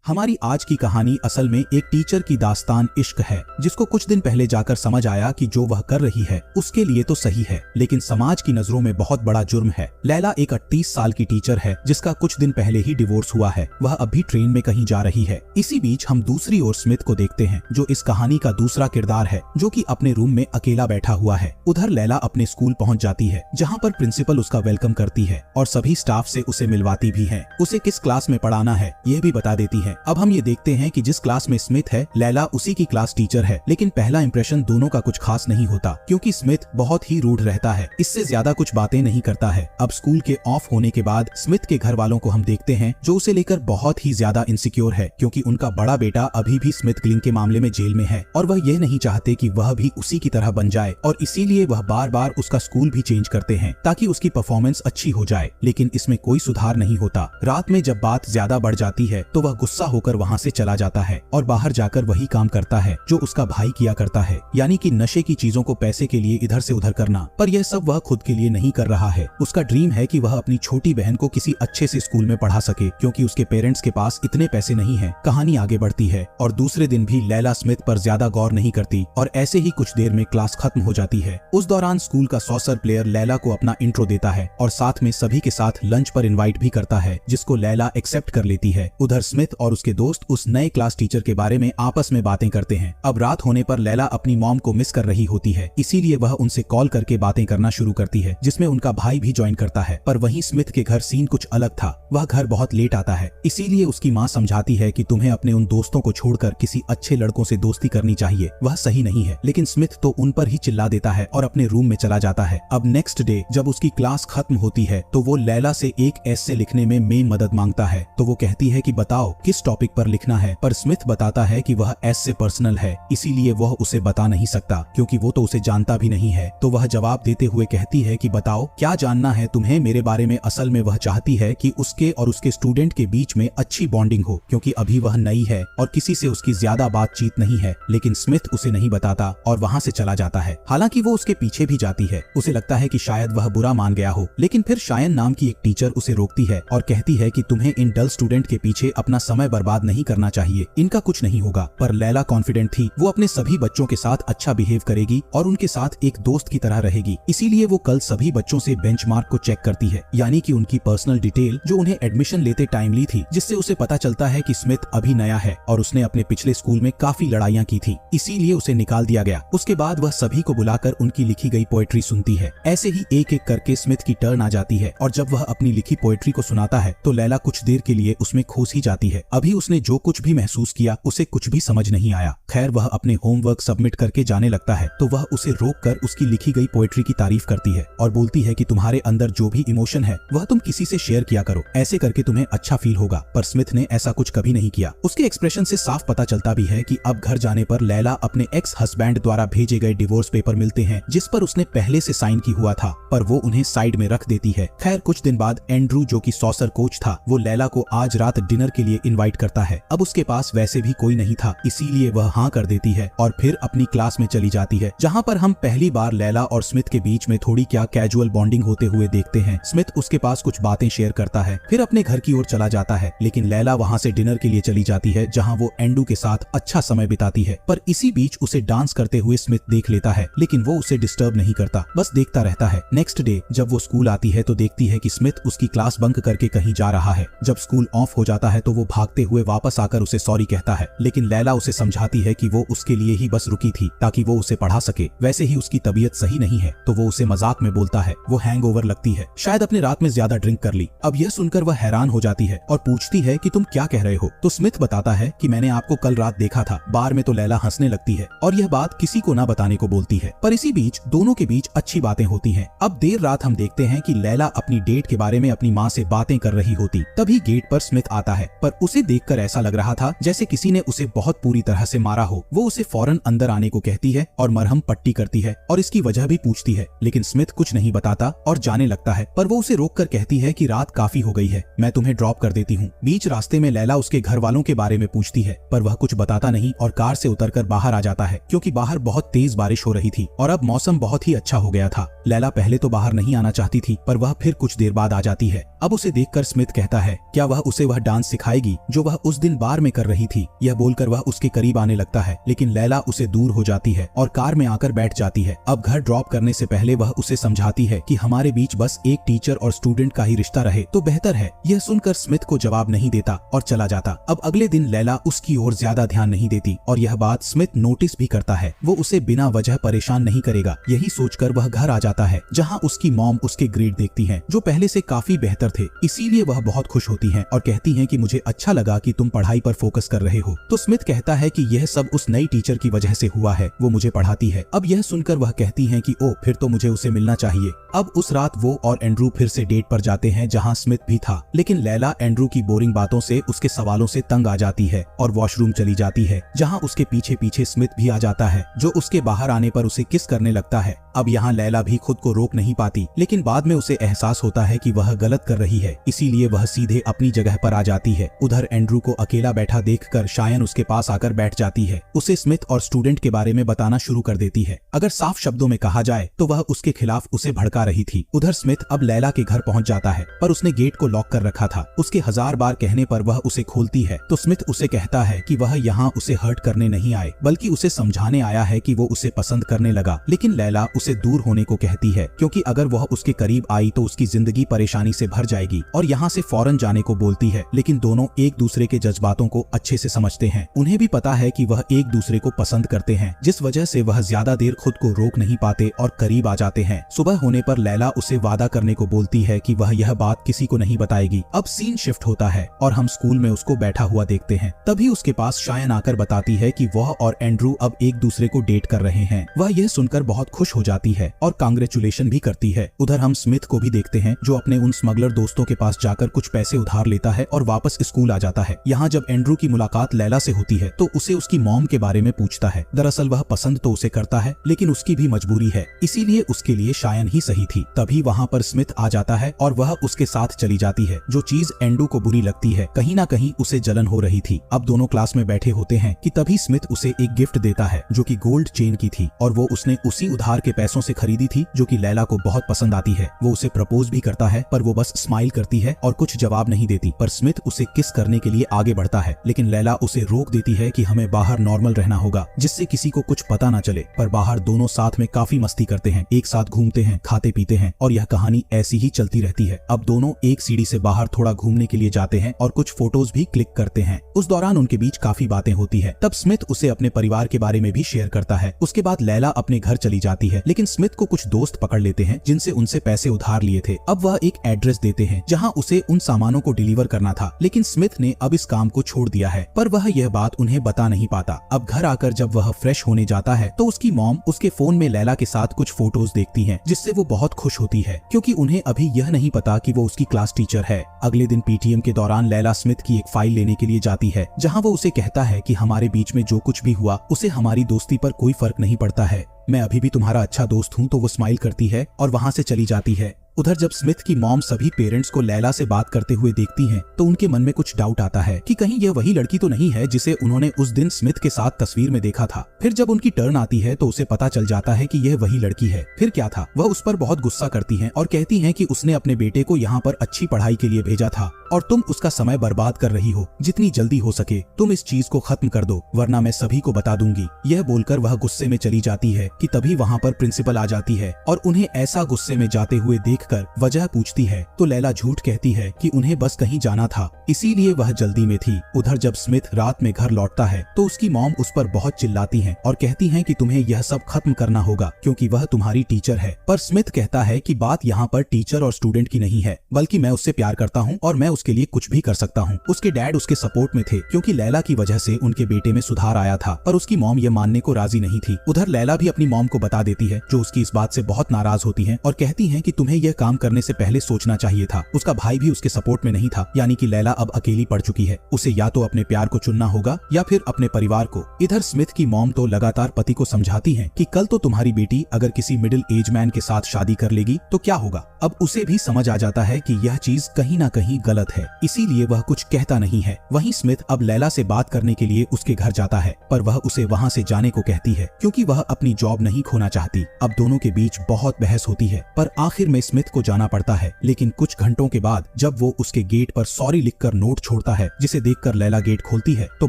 हमारी आज की कहानी असल में एक टीचर की दास्तान इश्क है, जिसको कुछ दिन पहले जाकर समझ आया कि जो वह कर रही है उसके लिए तो सही है, लेकिन समाज की नजरों में बहुत बड़ा जुर्म है। लैला एक 38 साल की टीचर है जिसका कुछ दिन पहले ही डिवोर्स हुआ है। वह अभी ट्रेन में कहीं जा रही है। इसी बीच हम दूसरी ओर स्मिथ को देखते हैं, जो इस कहानी का दूसरा किरदार है, जो कि अपने रूम में अकेला बैठा हुआ है। उधर लैला अपने स्कूल पहुंच जाती है, जहां पर प्रिंसिपल उसका वेलकम करती है और सभी स्टाफ से उसे मिलवाती भी है। उसे किस क्लास में पढ़ाना है यह भी बता देती है। अब हम ये देखते हैं कि जिस क्लास में स्मिथ है, लैला उसी की क्लास टीचर है। लेकिन पहला इंप्रेशन दोनों का कुछ खास नहीं होता, क्योंकि स्मिथ बहुत ही रूड रहता है, इससे ज्यादा कुछ बातें नहीं करता है। अब स्कूल के ऑफ होने के बाद स्मिथ के घर वालों को हम देखते हैं, जो उसे लेकर बहुत ही ज्यादा इनसिक्योर है, क्योंकि उनका बड़ा बेटा अभी भी स्मिथ किलिंग के मामले में जेल में है और वह यह नहीं चाहते कि वह भी उसी की तरह बन जाए, और इसीलिए वह बार बार उसका स्कूल भी चेंज करते हैं ताकि उसकी परफॉर्मेंस अच्छी हो जाए। लेकिन इसमें कोई सुधार नहीं होता। रात में जब बात ज्यादा बढ़ जाती है तो वह गुस्सा होकर वहाँ से चला जाता है और बाहर जाकर वही काम करता है जो उसका भाई किया करता है, यानी कि नशे की चीजों को पैसे के लिए इधर से उधर करना। पर यह सब वह खुद के लिए नहीं कर रहा है। उसका ड्रीम है कि वह अपनी छोटी बहन को किसी अच्छे से स्कूल में पढ़ा सके, क्योंकि उसके पेरेंट्स के पास इतने पैसे नहीं है। कहानी आगे बढ़ती है और दूसरे दिन भी लैला स्मिथ पर ज्यादा गौर नहीं करती और ऐसे ही कुछ देर में क्लास खत्म हो जाती है। उस दौरान स्कूल का सॉसर प्लेयर लैला को अपना इंट्रो देता है और साथ में सभी के साथ लंच पर इनवाइट भी करता है, जिसको लैला एक्सेप्ट कर लेती है। उधर स्मिथ और उसके दोस्त उस नए क्लास टीचर के बारे में आपस में बातें करते हैं। अब रात होने पर लैला अपनी मॉम को मिस कर रही होती है, इसीलिए वह उनसे कॉल करके बातें करना शुरू करती है, जिसमें उनका भाई भी ज्वाइन करता है। पर वहीं स्मिथ के घर सीन कुछ अलग था। वह घर बहुत लेट आता है, इसीलिए उसकी माँ समझाती है कि तुम्हें अपने उन दोस्तों को छोड़कर किसी अच्छे लड़कों से दोस्ती करनी चाहिए। वह सही नहीं है, लेकिन स्मिथ तो उन पर ही चिल्ला देता है और अपने रूम में चला जाता है। अब नेक्स्ट डे जब उसकी क्लास खत्म होती है तो वो लैला से एक ऐसे लिखने में मेन मदद मांगता है। तो वो कहती है कि बताओ किस टॉपिक पर लिखना है, पर स्मिथ बताता है कि वह ऐसे पर्सनल है, इसीलिए वह उसे बता नहीं सकता, क्योंकि वो तो उसे जानता भी नहीं है। तो वह जवाब देते हुए कहती है कि बताओ क्या जानना है तुम्हें मेरे बारे में। असल में वह चाहती है कि उसके और उसके स्टूडेंट के बीच में अच्छी बॉन्डिंग हो, क्योंकि अभी वह नई है और किसी से उसकी ज्यादा बातचीत नहीं है। लेकिन स्मिथ उसे नहीं बताता और वहाँ से चला जाता है। हालांकि वो उसके पीछे भी जाती है। उसे लगता है कि शायद वह बुरा मान गया हो, लेकिन फिर शायन नाम की एक टीचर उसे रोकती है और कहती है कि तुम्हें इन डल स्टूडेंट के पीछे अपना समय बर्बाद नहीं करना चाहिए, इनका कुछ नहीं होगा। पर लैला कॉन्फिडेंट थी, वो अपने सभी बच्चों के साथ अच्छा बिहेव करेगी और उनके साथ एक दोस्त की तरह रहेगी। इसीलिए वो कल सभी बच्चों से बेंचमार्क को चेक करती है, यानी कि उनकी पर्सनल डिटेल जो उन्हें एडमिशन लेते टाइम ली थी, जिससे उसे पता चलता है कि स्मिथ अभी नया है और उसने अपने पिछले स्कूल में काफी लड़ाइयाँ की थी, इसीलिए उसे निकाल दिया गया। उसके बाद वह सभी को बुलाकर उनकी लिखी गई पोएट्री सुनती है। ऐसे ही एक एक करके स्मिथ की टर्न आ जाती है और जब वह अपनी लिखी पोएट्री को सुनाता है तो लैला कुछ देर के लिए उसमें खोस ही जाती है। अभी उसने जो कुछ भी महसूस किया उसे कुछ भी समझ नहीं आया। खैर वह अपने होमवर्क सबमिट करके जाने लगता है तो वह उसे रोककर उसकी लिखी गई पोएट्री की तारीफ करती है और बोलती है कि तुम्हारे अंदर जो भी इमोशन है वह तुम किसी से शेयर किया करो, ऐसे करके तुम्हें अच्छा फील होगा। पर स्मिथ ने ऐसा कुछ कभी नहीं किया। उसके एक्सप्रेशन से साफ पता चलता भी है कि अब घर जाने पर लैला अपने एक्स हस्बैंड द्वारा भेजे गए डिवोर्स पेपर मिलते हैं, जिस पर उसने पहले से साइन की हुआ था, पर वो उन्हें साइड में रख देती है। खैर कुछ दिन बाद एंड्रू, जो कि सॉसर कोच था, वो लैला को आज रात डिनर के लिए इनवाइट करता है। अब उसके पास वैसे भी कोई नहीं था, इसीलिए वह हाँ कर देती है और फिर अपनी क्लास में चली जाती है, जहाँ पर हम पहली बार लैला और स्मिथ के बीच में थोड़ी क्या कैजुअल बॉन्डिंग होते हुए देखते हैं। स्मिथ उसके पास कुछ बातें शेयर करता है, फिर अपने घर की ओर चला जाता है, लेकिन लैला वहाँ से डिनर के लिए चली जाती है, जहाँ वो एंड्रू के साथ अच्छा समय बिताती है। पर इसी बीच उसे डांस करते हुए स्मिथ देख लेता है, लेकिन वो उसे डिस्टर्ब नहीं करता, बस देखता रहता है। नेक्स्ट डे जब वो स्कूल आती है तो देखती है कि स्मिथ उसकी क्लास बंक करके कहीं जा रहा है। जब स्कूल ऑफ हो जाता है तो वो भागते हुए वापस आकर उसे सॉरी कहता है, लेकिन लैला उसे समझाती है कि वो उसके लिए ही बस रुकी थी ताकि वो उसे पढ़ा सके। वैसे ही उसकी तबीयत सही नहीं है, तो वो उसे मजाक में बोलता है वो हैंगओवर लगती है, शायद अपने रात में ज्यादा ड्रिंक कर ली। अब यह सुनकर वह हैरान हो जाती है और पूछती है कि तुम क्या कह रहे हो। तो स्मिथ बताता है कि मैंने आपको कल रात देखा था बार में। तो लैला हंसने लगती है और यह बात किसी को ना बताने को बोलती है। पर इसी बीच दोनों के बीच अच्छी बातें होती हैं। अब देर रात हम देखते हैं कि लैला अपनी डेट के बारे में अपनी माँ से बातें कर रही होती, तभी गेट पर स्मिथ आता है। पर उसे देखकर ऐसा लग रहा था जैसे किसी ने उसे बहुत पूरी तरह से मारा हो। वो उसे फौरन अंदर आने को कहती है और मरहम पट्टी करती है और इसकी वजह भी पूछती है, लेकिन स्मिथ कुछ नहीं बताता और जाने लगता है। पर वो उसे रोककर कहती है कि रात काफी हो गई है, मैं तुम्हें ड्रॉप कर देती हूँ। बीच रास्ते में लैला उसके घर वालों के बारे में पूछती है, पर वह कुछ बताता नहीं और कार से उतरकर बाहर आ जाता है, क्योंकि बाहर बहुत तेज बारिश हो रही थी और अब मौसम बहुत ही अच्छा हो गया था। लैला पहले तो बाहर नहीं आना चाहती थी, पर वह फिर कुछ देर बाद आ जाती है। अब उसे देखकर स्मिथ कहता है क्या वह उसे वह डांस सिखाएगी जो वह उस दिन बार में कर रही थी। यह बोलकर वह उसके करीब आने लगता है, लेकिन लैला उसे दूर हो जाती है और कार में आकर बैठ जाती है। अब घर ड्रॉप करने से पहले वह उसे समझाती है कि हमारे बीच बस एक टीचर और स्टूडेंट का ही रिश्ता रहे तो बेहतर है। यह सुनकर स्मिथ को जवाब नहीं देता और चला जाता। अब अगले दिन लैला उसकी ओर ज्यादा ध्यान नहीं देती और यह बात स्मिथ नोटिस भी करता है। वो उसे बिना वजह परेशान नहीं करेगा, यही सोचकर वह घर आ जाता है, जहाँ उसकी मॉम उसके ग्रेड देखती है जो पहले से काफी बेहतर थे। इसीलिए वह बहुत खुश होती है और कहती है कि मुझे अच्छा लगा कि तुम पढ़ाई पर फोकस कर रहे हो। तो स्मिथ कहता है कि यह सब उस नई टीचर की वजह से हुआ है, वो मुझे पढ़ाती है। अब यह सुनकर वह कहती है कि ओ फिर तो मुझे उसे मिलना चाहिए। अब उस रात वो और एंड्रू फिर से डेट पर जाते हैं, जहाँ स्मिथ भी था, लेकिन लैला एंड्रू की बोरिंग बातों से, उसके सवालों से तंग आ जाती है और वॉशरूम चली जाती है, जहाँ उसके पीछे पीछे स्मिथ भी आ जाता है, जो उसके बाहर आने पर उसे किस करने लगता है। अब यहाँ लैला भी खुद को रोक नहीं पाती, लेकिन बाद में उसे एहसास होता है कि वह गलत कर रही है, इसीलिए वह सीधे अपनी जगह पर आ जाती है। उधर एंड्रू को अकेला बैठा देखकर शायन उसके पास आकर बैठ जाती है, उसे स्मिथ और स्टूडेंट के बारे में बताना शुरू कर देती है। अगर साफ शब्दों में कहा जाए तो वह उसके खिलाफ उसे भड़का रही थी। उधर स्मिथ अब लैला के घर पहुंच जाता है, पर उसने गेट को लॉक कर रखा था। उसके 1000 बार कहने पर वह उसे खोलती है तो स्मिथ उसे कहता है कि वह यहाँ उसे हर्ट करने नहीं आए, बल्कि उसे समझाने आया है कि वो उसे पसंद करने लगा। लेकिन लैला उसे दूर होने को कहती है, क्योंकि अगर वह उसके करीब आई तो उसकी जिंदगी परेशानी से भर जाएगी, और यहाँ से फौरन जाने को बोलती है। लेकिन दोनों एक दूसरे के जज्बातों को अच्छे से समझते हैं। उन्हें भी पता है कि वह एक दूसरे को पसंद करते हैं, जिस वजह से वह ज्यादा देर खुद को रोक नहीं पाते और करीब आ जाते हैं। सुबह होने पर लैला उसे वादा करने को बोलती है कि वह यह बात किसी को नहीं बताएगी। अब सीन शिफ्ट होता है और हम स्कूल में उसको बैठा हुआ देखते हैं। तभी उसके पास शायन आकर बताती है कि वह और एंड्रू अब एक दूसरे को डेट कर रहे हैं। वह यह सुनकर बहुत खुश हो जाती है और कांग्रेचुलेशन भी करती है। उधर हम स्मिथ को भी देखते हैं, जो अपने उन स्मगलर दोस्तों के पास जाकर कुछ पैसे उधार लेता है और वापस स्कूल आ जाता है। यहाँ जब एंड्रू की मुलाकात लैला से होती है तो उसे उसकी मॉम के बारे में पूछता है। दरअसल वह पसंद तो उसे करता है, लेकिन उसकी भी मजबूरी है, इसीलिए उसके लिए शायन ही सही थी। तभी वहाँ पर स्मिथ आ जाता है और वह उसके साथ चली जाती है। जो चीज एंड्रू को बुरी लगती है, कहीं ना कहीं उसे जलन हो रही थी। अब दोनों क्लास में बैठे होते हैं कि तभी स्मिथ उसे एक गिफ्ट देता है, जो कि गोल्ड चेन की थी, और वो उसने उसी उधार के पैसों से खरीदी थी, जो कि लैला को बहुत पसंद आती है। वो उसे प्रपोज भी करता है, पर वो बस स्माइल करती है और कुछ जवाब नहीं देती। पर स्मिथ उसे किस करने के लिए आगे बढ़ता है, लेकिन लैला उसे रोक देती है कि हमें बाहर नॉर्मल रहना होगा, जिससे किसी को कुछ पता ना चले। पर बाहर दोनों साथ में काफी मस्ती करते हैं, एक साथ घूमते हैं, खाते पीते हैं, और यह कहानी ऐसी ही चलती रहती है। अब दोनों एक सीढ़ी से बाहर थोड़ा घूमने के लिए जाते हैं और कुछ फोटोज भी क्लिक करते हैं। उस दौरान उनके बीच काफी बातें होती है। तब स्मिथ उसे अपने परिवार के बारे में भी शेयर करता है। उसके बाद लैला अपने घर चली जाती है, लेकिन स्मिथ को कुछ दोस्त पकड़ लेते हैं जिनसे उनसे पैसे उधार लिए थे। अब वह एक एड्रेस देते हैं जहां उसे उन सामानों को डिलीवर करना था, लेकिन स्मिथ ने अब इस काम को छोड़ दिया है, पर वह यह बात उन्हें बता नहीं पाता। अब घर आकर जब वह फ्रेश होने जाता है तो उसकी मॉम उसके फोन में लैला के साथ कुछ फोटोज देखती हैं, जिससे वो बहुत खुश होती है, क्योंकि उन्हें अभी यह नहीं पता कि वो उसकी क्लास टीचर है। अगले दिन पीटीएम के दौरान लैला स्मिथ की एक फाइल लेने के लिए जाती है, जहां वो उसे कहता है कि हमारे बीच में जो कुछ भी हुआ उसे हमारी दोस्ती पर कोई फर्क नहीं पड़ता है, मैं अभी भी तुम्हारा अच्छा दोस्त हूँ। तो वो स्माइल करती है और वहाँ से चली जाती है। उधर जब स्मिथ की मॉम सभी पेरेंट्स को लैला से बात करते हुए देखती हैं, तो उनके मन में कुछ डाउट आता है कि कहीं यह वही लड़की तो नहीं है जिसे उन्होंने उस दिन स्मिथ के साथ तस्वीर में देखा था। फिर जब उनकी टर्न आती है तो उसे पता चल जाता है कि यह वही लड़की है। फिर क्या था, वह उस पर बहुत गुस्सा करती हैं और कहती हैं कि उसने अपने बेटे को यहाँ पर अच्छी पढ़ाई के लिए भेजा था और तुम उसका समय बर्बाद कर रही हो। जितनी जल्दी हो सके तुम इस चीज को खत्म कर दो, वरना मैं सभी को बता दूंगी। यह बोलकर वह गुस्से में चली जाती है कि तभी वहाँ पर प्रिंसिपल आ जाती है और उन्हें ऐसा गुस्से में जाते हुए देखकर वजह पूछती है, तो लैला झूठ कहती है कि उन्हें बस कहीं जाना था, इसीलिए वह जल्दी में थी। उधर जब स्मिथ रात में घर लौटता है तो उसकी मॉम उस पर बहुत चिल्लाती हैं और कहती हैं कि तुम्हें यह सब खत्म करना होगा, क्योंकि वह तुम्हारी टीचर है। पर स्मिथ कहता है कि बात यहाँ पर टीचर और स्टूडेंट की नहीं है, बल्कि मैं उससे प्यार करता हूँ और मैं उसके लिए कुछ भी कर सकता हूँ। उसके डैड उसके सपोर्ट में थे, क्योंकि लैला की वजह से उनके बेटे में सुधार आया था, पर उसकी मॉम ये मानने को राजी नहीं थी। उधर लैला भी अपनी मॉम को बता देती है, जो उसकी इस बात से बहुत नाराज होती है और कहती है कि तुम्हें यह काम करने से पहले सोचना चाहिए था। उसका भाई भी उसके सपोर्ट में नहीं था, यानी कि लैला अब अकेली पड़ चुकी है। उसे या तो अपने प्यार को चुनना होगा या फिर अपने परिवार को। इधर स्मिथ की मॉम तो लगातार पति को समझाती है कि कल तो तुम्हारी बेटी अगर किसी मिडिल एज मैन के साथ शादी कर लेगी तो क्या होगा। अब उसे भी समझ आ जाता है कि यह चीज कहीं ना कहीं गलत गलत है, इसीलिए वह कुछ कहता नहीं है। वहीं स्मिथ अब लैला से बात करने के लिए उसके घर जाता है, पर वह उसे वहां से जाने को कहती है क्योंकि वह अपनी जॉब नहीं खोना चाहती। अब दोनों के बीच बहुत बहस होती है, पर आखिर में स्मिथ को जाना पड़ता है। लेकिन कुछ घंटों के बाद जब वो उसके गेट पर सॉरी लिखकर नोट छोड़ता है, जिसे देखकर लैला गेट खोलती है तो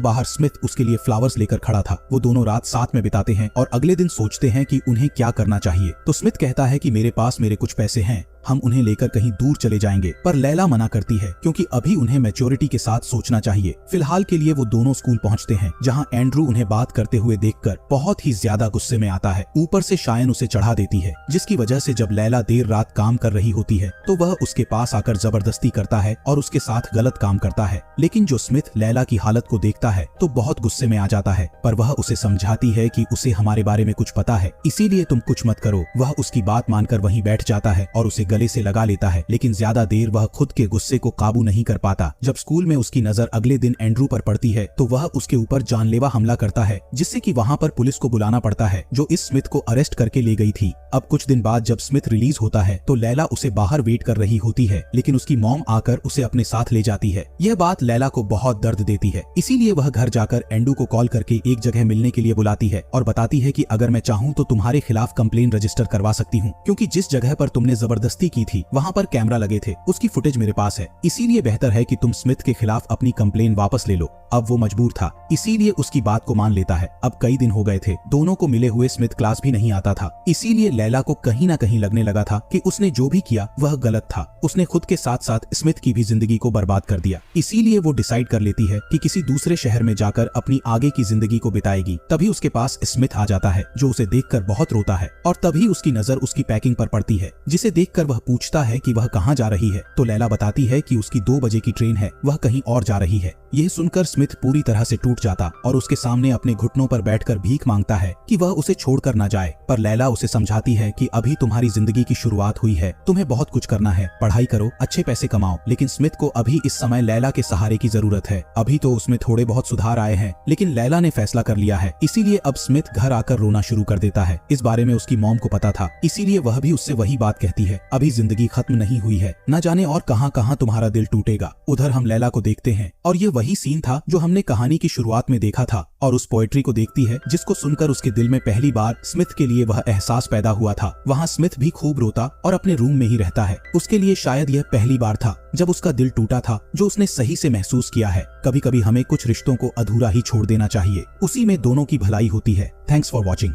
बाहर स्मिथ उसके लिए फ्लावर्स लेकर खड़ा था। वो दोनों रात साथ में बिताते हैं और अगले दिन सोचते हैं कि उन्हें क्या करना चाहिए। तो स्मिथ कहता है कि मेरे पास मेरे कुछ पैसे हैं, हम उन्हें लेकर कहीं दूर चले जाएंगे, पर लैला मना करती है क्योंकि अभी उन्हें मैच्योरिटी के साथ सोचना चाहिए। फिलहाल के लिए वो दोनों स्कूल पहुंचते हैं, जहां एंड्रू उन्हें बात करते हुए देखकर बहुत ही ज्यादा गुस्से में आता है। ऊपर से शायन उसे चढ़ा देती है, जिसकी वजह से जब लैला देर रात काम कर रही होती है तो वह उसके पास आकर जबरदस्ती करता है और उसके साथ गलत काम करता है। लेकिन जो स्मिथ लैला की हालत को देखता है तो बहुत गुस्से में आ जाता है, पर वह उसे समझाती है कि उसे हमारे बारे में कुछ पता है, इसीलिए तुम कुछ मत करो। वह उसकी बात मानकर वहीं बैठ जाता है और उसे गले से लगा लेता है। लेकिन ज्यादा देर वह खुद के गुस्से को काबू नहीं कर पाता। जब स्कूल में उसकी नजर अगले दिन एंड्रू पर पड़ती है तो वह उसके ऊपर जानलेवा हमला करता है, जिससे कि वहां पर पुलिस को बुलाना पड़ता है, जो इस स्मिथ को अरेस्ट करके ले गई थी। अब कुछ दिन बाद जब स्मिथ रिलीज होता है तो लैला उसे बाहर वेट कर रही होती है, लेकिन उसकी मॉम आकर उसे अपने साथ ले जाती है। यह बात लैला को बहुत दर्द देती है, इसीलिए वह घर जाकर एंड्रू को कॉल करके एक जगह मिलने के लिए बुलाती है और बताती है कि अगर मैं चाहूँ तो तुम्हारे खिलाफ कंप्लेन रजिस्टर करवा सकती हूँ, क्योंकि जिस जगह पर तुमने जबरदस्ती की थी वहाँ पर कैमरा लगे थे, उसकी फुटेज मेरे पास है, इसीलिए बेहतर है कि तुम स्मिथ के खिलाफ अपनी कंप्लेन वापस ले लो। अब वो मजबूर था, इसीलिए उसकी बात को मान लेता है। अब कई दिन हो गए थे, दोनों को मिले हुए स्मिथ क्लास भी नहीं आता था, इसीलिए लैला को कहीं ना कहीं लगने लगा था कि उसने जो भी किया वह गलत था। उसने खुद के साथ साथ स्मिथ की भी जिंदगी को बर्बाद कर दिया। इसीलिए वो डिसाइड कर लेती है कि किसी दूसरे शहर में जाकर अपनी आगे की जिंदगी को बिताएगी। तभी उसके पास स्मिथ आ जाता है, जो उसे देखकर बहुत रोता है, और तभी उसकी नजर उसकी पैकिंग पर पड़ती है, जिसे देखकर वह पूछता है कि वह कहाँ जा रही है। तो लैला बताती है कि उसकी 2 बजे की ट्रेन है, वह कहीं और जा रही है। यह सुनकर स्मिथ पूरी तरह से टूट जाता और उसके सामने अपने घुटनों पर बैठकर भीख मांगता है कि वह उसे छोड़कर न जाए। पर लैला उसे समझाती है कि अभी तुम्हारी जिंदगी की शुरुआत हुई है, तुम्हें बहुत कुछ करना है, पढ़ाई करो, अच्छे पैसे कमाओ। लेकिन स्मिथ को अभी इस समय लैला के सहारे की जरूरत है। अभी तो उसमें थोड़े बहुत सुधार आए हैं, लेकिन लैला ने फैसला कर लिया है, इसीलिए अब स्मिथ घर आकर रोना शुरू कर देता है। इस बारे में उसकी मॉम को पता था, इसीलिए वह भी उससे वही बात कहती है, अभी जिंदगी खत्म नहीं हुई है, न जाने और कहां कहां तुम्हारा दिल टूटेगा। उधर हम लैला को देखते हैं और ये वही सीन था जो हमने कहानी की शुरुआत में देखा था, और उस पोएट्री को देखती है जिसको सुनकर उसके दिल में पहली बार स्मिथ के लिए वह एहसास पैदा हुआ था। वहाँ स्मिथ भी खूब रोता और अपने रूम में ही रहता है। उसके लिए शायद यह पहली बार था जब उसका दिल टूटा था, जो उसने सही से महसूस किया है। कभी कभी हमें कुछ रिश्तों को अधूरा ही छोड़ देना चाहिए, उसी में दोनों की भलाई होती है। Thanks for watching.